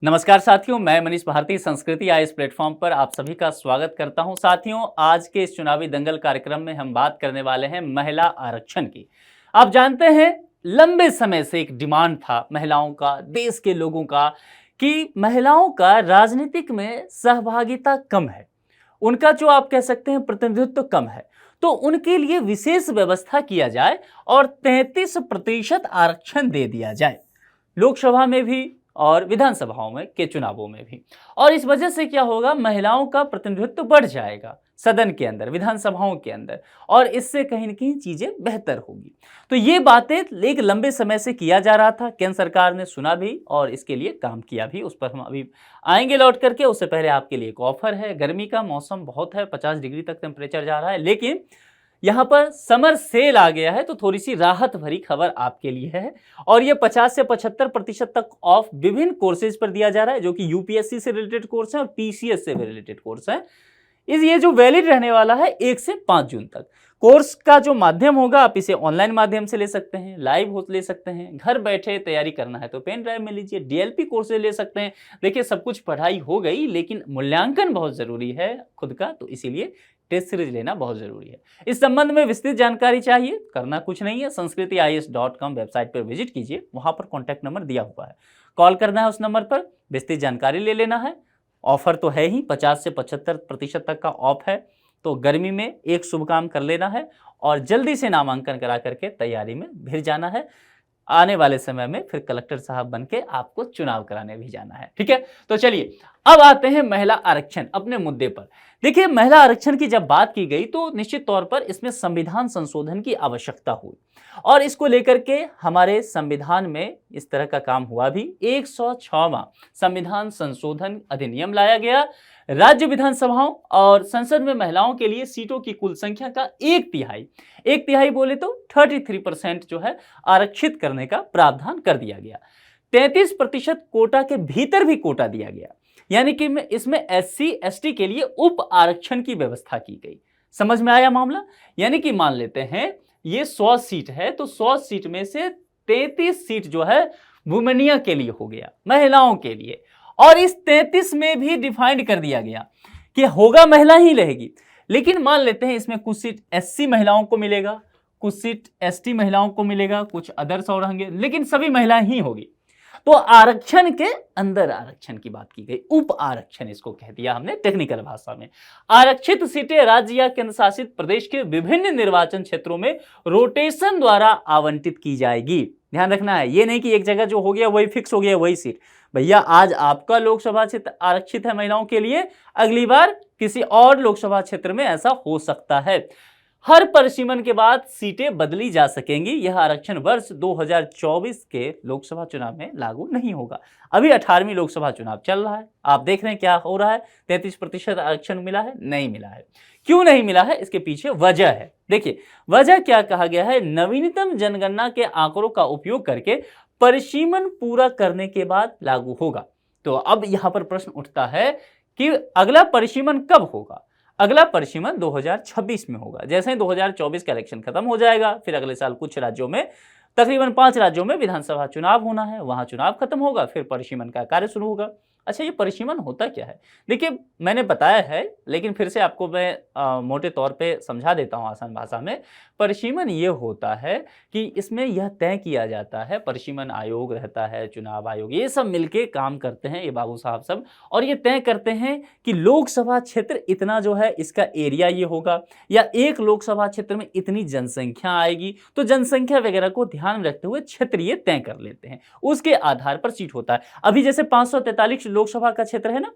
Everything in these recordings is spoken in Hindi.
नमस्कार साथियों, मैं मनीष भारती संस्कृति आज इस प्लेटफॉर्म पर आप सभी का स्वागत करता हूं। साथियों, आज के इस चुनावी दंगल कार्यक्रम में हम बात करने वाले हैं महिला आरक्षण की। आप जानते हैं, लंबे समय से एक डिमांड था महिलाओं का, देश के लोगों का, कि महिलाओं का राजनीतिक में सहभागिता कम है, उनका जो आप कह सकते हैं प्रतिनिधित्व कम है, तो उनके लिए विशेष व्यवस्था किया जाए और 33% आरक्षण दे दिया जाए, लोकसभा में भी और विधानसभाओं में के चुनावों में भी। और इस वजह से क्या होगा, महिलाओं का प्रतिनिधित्व बढ़ जाएगा सदन के अंदर, विधानसभाओं के अंदर, और इससे कहीं न कहीं चीजें बेहतर होगी। तो ये बातें एक लंबे समय से किया जा रहा था, केंद्र सरकार ने सुना भी और इसके लिए काम किया भी, उस पर हम अभी आएंगे लौट करके। उससे पहले आपके लिए एक ऑफर है। गर्मी का मौसम बहुत है, 50 डिग्री तक टेम्परेचर जा रहा है, लेकिन यहाँ पर समर सेल आ गया है, तो थोड़ी सी राहत भरी खबर आपके लिए है। और ये 50 से 75% तक ऑफ विभिन्न कोर्सेज पर दिया जा रहा है, जो कि यूपीएससी से रिलेटेड कोर्स है और पीसीएस से भी रिलेटेड कोर्स है। ये जो वैलिड रहने वाला है 1 से 5 जून तक। कोर्स का जो माध्यम होगा, आप इसे ऑनलाइन माध्यम से ले सकते हैं, लाइव हो ले सकते हैं, घर बैठे तैयारी करना है तो पेन ड्राइव में लीजिए, डीएलपी कोर्स ले सकते हैं। देखिए, सब कुछ पढ़ाई हो गई, लेकिन मूल्यांकन बहुत जरूरी है खुद का, तो इसीलिए टेस्ट सीरीज लेना बहुत जरूरी है। इस संबंध में विस्तृत जानकारी चाहिए, करना कुछ नहीं है, sanskritis.com वेबसाइट पर विजिट कीजिए, वहां पर कॉन्टैक्ट नंबर दिया हुआ है, कॉल करना है उस नंबर पर, विस्तृत जानकारी ले लेना है। ऑफर तो है ही, 50 से 75% तक का ऑफ है, तो गर्मी में एक शुभ काम कर लेना है और जल्दी से नामांकन करा करके तैयारी में भिड़ जाना है। आने वाले समय में फिर कलेक्टर साहब बनके आपको चुनाव कराने भी जाना है। ठीक है, तो चलिए अब आते हैं महिला आरक्षण अपने मुद्दे पर। देखिए, महिला आरक्षण की जब बात की गई तो निश्चित तौर पर इसमें संविधान संशोधन की आवश्यकता हुई, और इसको लेकर के हमारे संविधान में इस तरह का काम हुआ भी। 106वां संविधान संशोधन अधिनियम लाया गया। राज्य विधानसभाओं और संसद में महिलाओं के लिए सीटों की कुल संख्या का एक तिहाई बोले तो 33% जो है आरक्षित करने का प्रावधान कर दिया गया। 33% कोटा के भीतर भी कोटा दिया गया, यानी कि इसमें एससी एसटी के लिए उप आरक्षण की व्यवस्था की गई। समझ में आया मामला? यानी कि मान लेते हैं ये 100 सीट है, तो 100 सीट में से 33 सीट जो है वुमेनिया के लिए हो गया, महिलाओं के लिए। और इस 33 में भी डिफाइंड कर दिया गया कि होगा महिला ही रहेगी, लेकिन मान लेते हैं इसमें कुछ सीट एससी महिलाओं को मिलेगा, कुछ सीट एसटी महिलाओं को मिलेगा, कुछ अदर्स और रहेंगे, लेकिन सभी महिलाएं ही होगी। तो आरक्षण के अंदर आरक्षण की बात की गई, उप आरक्षण इसको कह दिया हमने टेक्निकल भाषा में। आरक्षित सीटें राज्य या केंद्र शासित प्रदेश के विभिन्न निर्वाचन क्षेत्रों में रोटेशन द्वारा आवंटित की जाएगी। ध्यान रखना है, ये नहीं कि एक जगह जो हो गया वही फिक्स हो गया वही सीट। भैया, आज आपका लोकसभा क्षेत्र आरक्षित है महिलाओं के लिए, अगली बार किसी और लोकसभा क्षेत्र में ऐसा हो सकता है। हर परिसीमन के बाद सीटें बदली जा सकेंगी। यह आरक्षण वर्ष 2024 के लोकसभा चुनाव में लागू नहीं होगा। अभी 18वीं लोकसभा चुनाव चल रहा है, आप देख रहे हैं क्या हो रहा है। 33% आरक्षण मिला है? नहीं मिला है। क्यों नहीं मिला है? इसके पीछे वजह है। देखिए, वजह क्या कहा गया है, नवीनतम जनगणना के आंकड़ों का उपयोग करके परिसीमन पूरा करने के बाद लागू होगा। तो अब यहां पर प्रश्न उठता है कि अगला परिसीमन कब होगा? अगला परिसीमन 2026 में होगा। जैसे ही 2024 का इलेक्शन खत्म हो जाएगा, फिर अगले साल कुछ राज्यों में, तकरीबन 5 राज्यों में विधानसभा चुनाव होना है, वहां चुनाव खत्म होगा, फिर परिसीमन का कार्य शुरू होगा। अच्छा, ये परिसीमन होता क्या है? देखिए, मैंने बताया है, लेकिन फिर से आपको मैं मोटे तौर पे समझा देता हूं आसान भाषा में। परिसीमन ये होता है कि इसमें यह तय किया जाता है, परिसीमन आयोग रहता है, चुनाव आयोग, ये सब मिलके काम करते हैं, ये बाबू साहब सब, और ये तय करते हैं कि लोकसभा क्षेत्र इतना जो है इसका एरिया ये होगा, या एक लोकसभा क्षेत्र में इतनी जनसंख्या आएगी, तो जनसंख्या वगैरह को ध्यान में रखते हुए क्षेत्र ये तय कर लेते हैं, उसके आधार पर सीट होता है। अभी जैसे 543 लोकसभा का क्षेत्र है ना,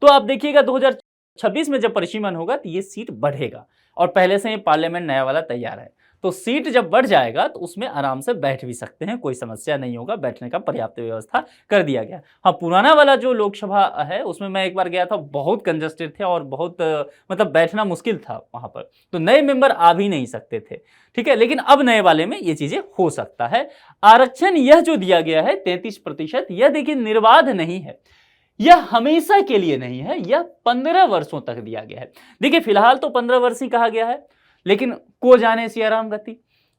तो आप देखिएगा 2026 में जब परिसीमन होगा तो ये सीट बढ़ेगा, और पहले से ही पार्लियामेंट नया वाला तैयार है, तो सीट जब बढ़ जाएगा तो उसमें आराम से बैठ भी सकते हैं, कोई समस्या नहीं होगा, बैठने का पर्याप्त व्यवस्था कर दिया गया। हाँ, पुराना वाला जो लोकसभा है उसमें मैं एक बार गया था, बहुत कंजस्टेड थे और बहुत मतलब बैठना मुश्किल था वहां पर, तो नए मेंबर आ भी नहीं सकते थे। ठीक है, लेकिन अब नए वाले में ये चीजें हो सकता है। आरक्षण यह जो दिया गया है 33%, यह देखिए निर्बाध नहीं है, यह हमेशा के लिए नहीं है, यह 15 वर्षों तक दिया गया है। देखिए, फिलहाल तो 15 वर्ष ही कहा गया है, लेकिन को जाने सियाराम गति,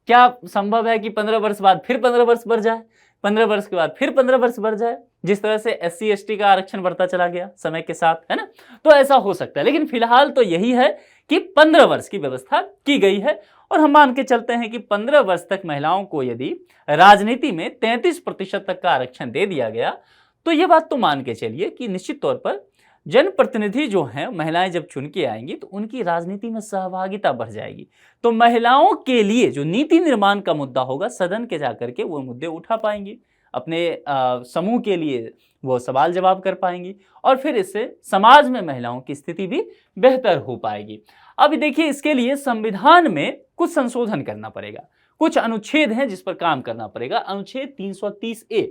क्या संभव है कि 15 वर्ष बाद फिर 15 वर्ष बढ़ जाए, 15 वर्ष के बाद फिर 15 वर्ष बढ़ जाए? जिस तरह से SC ST का आरक्षण बढ़ता चला गया समय के साथ, है ना। तो ऐसा हो सकता है, लेकिन फिलहाल तो यही है कि 15 वर्ष की व्यवस्था की गई है और हम मान के चलते हैं कि 15 वर्ष तक महिलाओं को यदि राजनीति में 33% तक का आरक्षण दे दिया गया तो ये बात तो मान के चलिए कि निश्चित तौर पर जनप्रतिनिधि जो हैं, महिलाएं जब चुन के आएंगी तो उनकी राजनीति में सहभागिता बढ़ जाएगी। तो महिलाओं के लिए जो नीति निर्माण का मुद्दा होगा, सदन के जाकर के वो मुद्दे उठा पाएंगी, अपने समूह के लिए वो सवाल जवाब कर पाएंगी और फिर इससे समाज में महिलाओं की स्थिति भी बेहतर हो पाएगी। अब देखिए, इसके लिए संविधान में कुछ संशोधन करना पड़ेगा, कुछ अनुच्छेद हैं जिस पर काम करना पड़ेगा। अनुच्छेद 330A,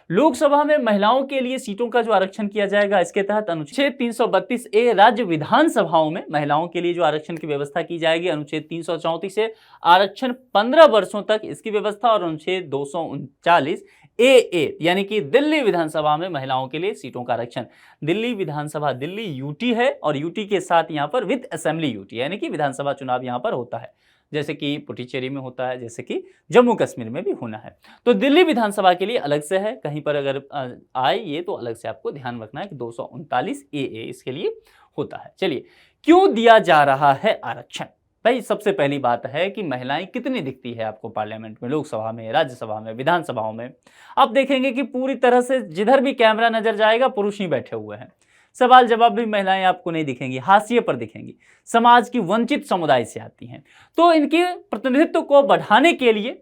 लोकसभा में महिलाओं के लिए सीटों का जो आरक्षण किया जाएगा, इसके तहत अनुच्छेद 332A, राज्य विधानसभाओं में महिलाओं के लिए जो आरक्षण की व्यवस्था की जाएगी। अनुच्छेद 334 से आरक्षण 15 वर्षों तक इसकी व्यवस्था और अनुच्छेद 239AA यानी कि दिल्ली विधानसभा में महिलाओं के लिए सीटों का आरक्षण। दिल्ली विधानसभा, दिल्ली यूटी है और यूटी के साथ यहाँ पर विद असेंबली यूटी यानी कि विधानसभा चुनाव यहाँ पर होता है, जैसे कि पुडुचेरी में होता है, जैसे कि जम्मू कश्मीर में भी होना है। तो दिल्ली विधानसभा के लिए अलग से है, कहीं पर अगर आए ये तो अलग से आपको ध्यान रखना है कि 239AA इसके लिए होता है। चलिए, क्यों दिया जा रहा है आरक्षण? भाई सबसे पहली बात है कि महिलाएं कितनी दिखती है आपको पार्लियामेंट में, लोकसभा में, राज्यसभा में, विधानसभाओं में। आप देखेंगे कि पूरी तरह से जिधर भी कैमरा नजर जाएगा पुरुष ही बैठे हुए हैं। सवाल जवाब भी महिलाएं आपको नहीं दिखेंगी, हाशिए पर दिखेंगी, समाज की वंचित समुदाय से आती हैं। तो इनके प्रतिनिधित्व को बढ़ाने के लिए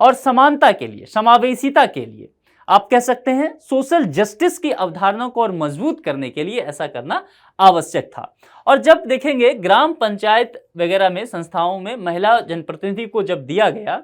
और समानता के लिए, समावेशिता के लिए, आप कह सकते हैं सोशल जस्टिस की अवधारणा को और मजबूत करने के लिए ऐसा करना आवश्यक था। और जब देखेंगे ग्राम पंचायत वगैरह में, संस्थाओं में महिला जनप्रतिनिधि को जब दिया गया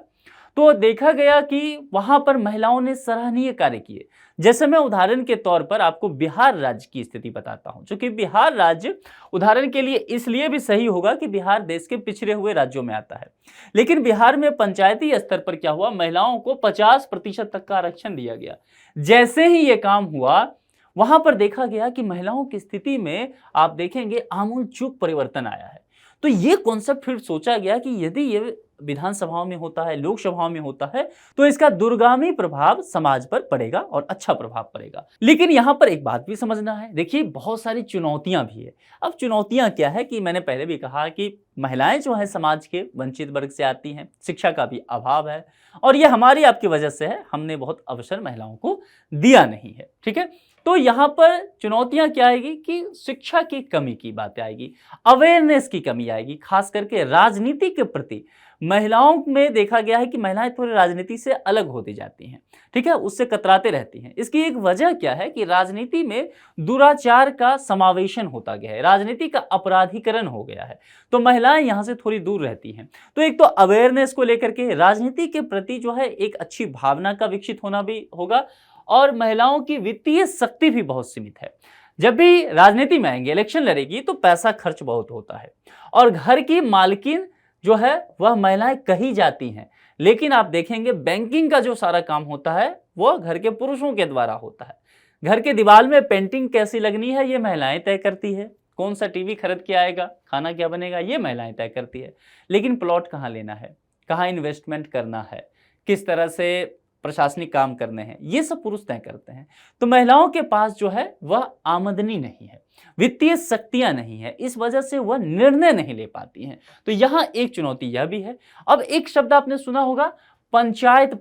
तो देखा गया कि वहां पर महिलाओं ने सराहनीय कार्य किए। जैसे मैं उदाहरण के तौर पर आपको बिहार राज्य की स्थिति बताता हूं, क्योंकि बिहार राज्य उदाहरण के लिए इसलिए भी सही होगा कि बिहार देश के पिछड़े हुए राज्यों में आता है। लेकिन बिहार में पंचायती स्तर पर क्या हुआ, महिलाओं को 50% तक का आरक्षण दिया गया। जैसे ही ये काम हुआ वहां पर देखा गया कि महिलाओं की स्थिति में आप देखेंगे आमूलचूल परिवर्तन आया है। तो ये कॉन्सेप्ट फिर सोचा गया कि यदि ये विधानसभाओं में होता है, लोकसभाओं में होता है, तो इसका दूरगामी प्रभाव समाज पर पड़ेगा और अच्छा प्रभाव पड़ेगा। लेकिन यहां पर एक बात भी समझना है, देखिए बहुत सारी चुनौतियां भी है। अब चुनौतियां क्या है कि मैंने पहले भी कहा कि महिलाएं जो है समाज के वंचित वर्ग से आती हैं, शिक्षा का भी अभाव है और ये हमारी आपकी वजह से है, हमने बहुत अवसर महिलाओं को दिया नहीं है। ठीक है, तो यहाँ पर चुनौतियां क्या आएगी कि शिक्षा की कमी की बात आएगी, अवेयरनेस की कमी आएगी, खास करके राजनीति के प्रति महिलाओं में देखा गया है कि महिलाएं थोड़ी राजनीति से अलग होती जाती हैं। ठीक है, उससे कतराते रहती हैं। इसकी एक वजह क्या है कि राजनीति में दुराचार का समावेशन होता गया है, राजनीति का अपराधीकरण हो गया है, तो महिलाएं यहां से थोड़ी दूर रहती हैं। तो एक तो अवेयरनेस को लेकर के राजनीति के प्रति जो है एक अच्छी भावना का विकसित होना भी होगा और महिलाओं की वित्तीय शक्ति भी बहुत सीमित है। जब भी राजनीति में आएंगे, इलेक्शन लड़ेगी तो पैसा खर्च बहुत होता है और घर की मालकिन जो है वह महिलाएं कही जाती हैं। लेकिन आप देखेंगे बैंकिंग का जो सारा काम होता है वो घर के पुरुषों के द्वारा होता है। घर के दीवार में पेंटिंग कैसी लगनी है ये महिलाएं तय करती है, कौन सा टीवी खरीद के आएगा, खाना क्या बनेगा ये महिलाएं तय करती है। लेकिन प्लॉट कहाँ लेना है, कहाँ इन्वेस्टमेंट करना है, किस तरह से प्रशासनिक काम करने हैं, ये सब पुरुष तय करते हैं। तो महिलाओं के पास जो है वह आमदनी नहीं है, वित्तीय शक्तियां नहीं है, इस वजह से वह निर्णय नहीं ले पाती हैं। तो यहाँ एक चुनौती यह भी है। अब एक शब्द आपने सुना होगा पंचायत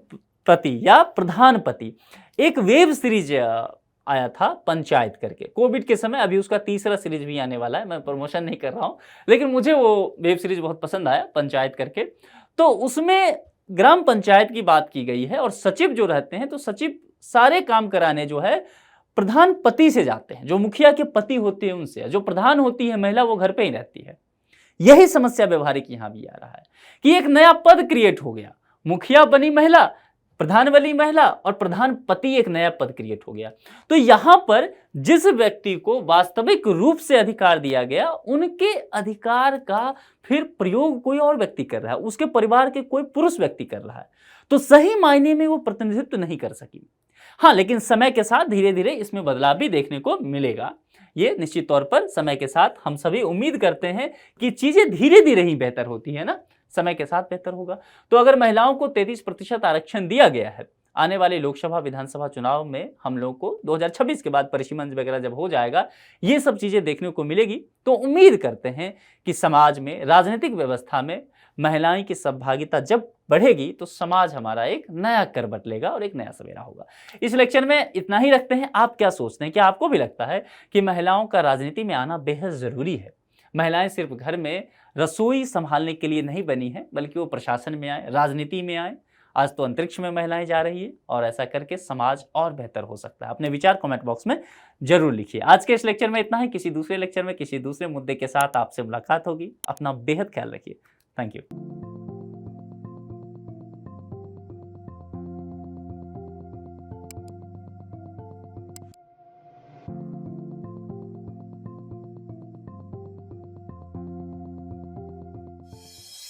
पति या प्रधानपति, एक वेब सीरीज आया था पंचायत करके कोविड के समय, अभी उसका तीसरा सीरीज भी आने वाला है। मैं प्रमोशन नहीं कर रहा हूं, लेकिन मुझे वो वेब सीरीज बहुत पसंद आया पंचायत करके। तो उसमें ग्राम पंचायत की बात की गई है और सचिव जो रहते हैं, तो सचिव सारे काम कराने जो है प्रधान पति से जाते हैं, जो मुखिया के पति होते हैं उनसे। जो प्रधान होती है महिला वो घर पे ही रहती है। यही समस्या व्यवहारिक यहां भी आ रहा है कि एक नया पद क्रिएट हो गया, मुखिया बनी महिला, प्रधान वाली महिला और प्रधान पति एक नया पद क्रिएट हो गया। तो यहां पर जिस व्यक्ति को वास्तविक रूप से अधिकार दिया गया, उनके अधिकार का फिर प्रयोग कोई और व्यक्ति कर रहा है, उसके परिवार के कोई पुरुष व्यक्ति कर रहा है। तो सही मायने में वो प्रतिनिधित्व नहीं कर सकी। हाँ, लेकिन समय के साथ धीरे धीरे इसमें बदलाव भी देखने को मिलेगा। ये निश्चित तौर पर समय के साथ हम सभी उम्मीद करते हैं कि चीजें धीरे धीरे ही बेहतर होती है ना, समय के साथ बेहतर होगा। तो अगर महिलाओं को 33% आरक्षण दिया गया है आने वाले लोकसभा विधानसभा चुनाव में हम लोग को 2026 के बाद परिसीमन वगैरह जब हो जाएगा, ये सब चीज़ें देखने को मिलेगी। तो उम्मीद करते हैं कि समाज में, राजनीतिक व्यवस्था में महिलाओं की सहभागिता जब बढ़ेगी तो समाज हमारा एक नया कर बटलेगा और एक नया सवेरा होगा। इस लेक्चर में इतना ही रखते हैं। आप क्या सोचते हैं? क्या आपको भी लगता है कि महिलाओं का राजनीति में आना बेहद ज़रूरी है? महिलाएं सिर्फ घर में रसोई संभालने के लिए नहीं बनी है, बल्कि वो प्रशासन में आए, राजनीति में आए। आज तो अंतरिक्ष में महिलाएं जा रही है और ऐसा करके समाज और बेहतर हो सकता है। अपने विचार कमेंट बॉक्स में जरूर लिखिए। आज के इस लेक्चर में इतना ही। किसी दूसरे लेक्चर में किसी दूसरे मुद्दे के साथ आपसे मुलाकात होगी। अपना बेहद ख्याल रखिए। Thank you.